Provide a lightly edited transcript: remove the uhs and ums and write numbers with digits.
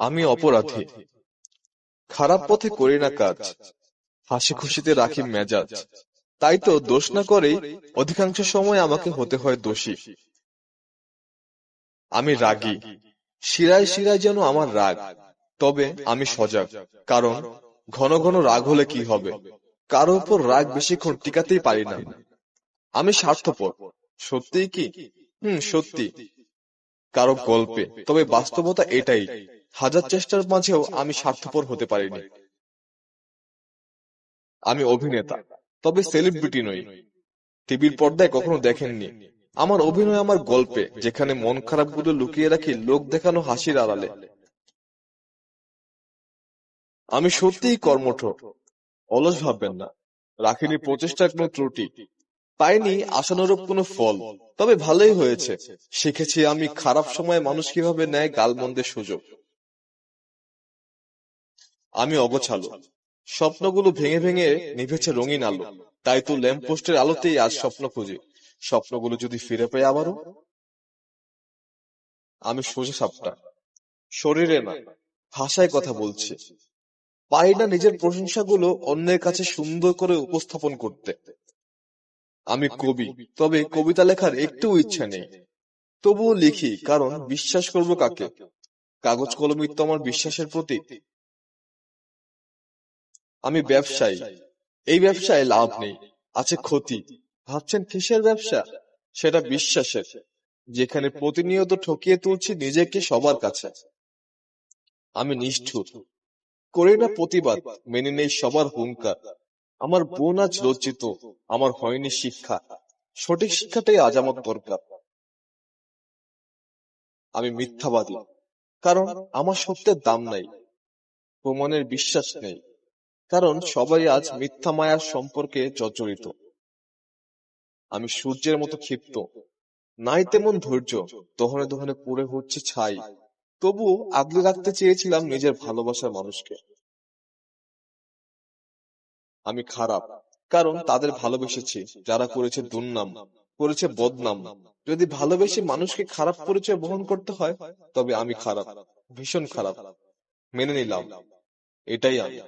আমি অপরাধী, খারাপ পথে করি না কাজ, হাসি খুশিতে রাখি মেজাজ। তাই তো দোষ না করেই অধিকাংশ সময় আমাকে হতে হয় দোষী। আমি রাগী, শিরায় শিরায় যেন আমার রাগ। তবে আমি সজাগ, কারণ ঘন ঘন রাগ হলে কি হবে, কারো উপর রাগ বেশিক্ষণ টিকাতেই পারি না। আমি স্বার্থপর, সত্যিই কি? সত্যি, কারো গল্পে। তবে বাস্তবতা এটাই, হাজার চেষ্টার মাঝেও আমি স্বার্থপর হতে পারিনি। আমি অভিনেতা, তবে সেলিব্রিটি নই। টিভির পর্দায় কখনো দেখেননি আমার অভিনয়, আমার গল্পে, যেখানে মন খারাপগুলো লুকিয়ে রাখি লোক দেখানো হাসির আড়ালে। আমি সত্যিই কর্মঠ, অলস ভাববেন না। রাখিনি প্রচেষ্টার কোনো ত্রুটি, পাইনি আশানুরূপ কোনো ফল। তবে ভালোই হয়েছে, শিখেছি আমি খারাপ সময়ে মানুষ কিভাবে নেয় গালমন্দের সুযোগ। আমি অগোছালো, স্বপ্নগুলো ভেঙে ভেঙে নিভেছে রঙিন আলো। তাই তো ল্যাম্পপোস্টের আলোতেই আজ স্বপ্ন খুঁজি, স্বপ্নগুলো যদি ফিরে পাই আবারও। আমি সোজা সাপটা, শরীরে না, ভাষায় কথা বলছি। পারি না নিজের প্রশংসাগুলো অন্যের কাছে সুন্দর করে উপস্থাপন করতে। আমি কবি, তবে কবিতা লেখার একটু ইচ্ছা নেই। তবুও লিখি, কারণ বিশ্বাস করব কাকে? কাগজ কলমই তো আমার বিশ্বাসের প্রতীক। আমি ব্যবসায়ী, এই ব্যবসায় লাভ নেই, আছে ক্ষতি। ভাবছেন কিসের ব্যবসা? সেটা বিশ্বাসের, যেখানে প্রতিনিয়ত ঠকিয়ে তুলছি নিজেকে সবার কাছে। আমি নিষ্ঠুর, করি না প্রতিবাদ, মেনে নেই সবার হুঙ্কার। আমার বোন আজ লজ্জিত, আমার হয়নি শিক্ষা। সঠিক শিক্ষাটাই আজ আমার দরকার। আমি মিথ্যাবাদী, কারণ আমার সত্যের দাম নাই। প্রমাণের বিশ্বাস নেই, কারণ সবাই আজ মিথ্যা মায়ার সম্পর্কে জর্জরিত। আমি সূর্যের মতো ক্ষিপ্ত, নাই তেমন ধৈর্য, দহনে দহনে পুড়ে হচ্ছে ছাই। তবুও আগলে রাখতে চেয়েছিলাম নিজের ভালোবাসার মানুষকে। আমি খারাপ, কারণ তাদের ভালোবেসেছি যারা করেছে দুর্নাম, করেছে বদনাম। যদি ভালোবেসে মানুষকে খারাপ পরিচয় বহন করতে হয়, তবে আমি খারাপ, ভীষণ খারাপ। মেনে নিলাম, এটাই আমি।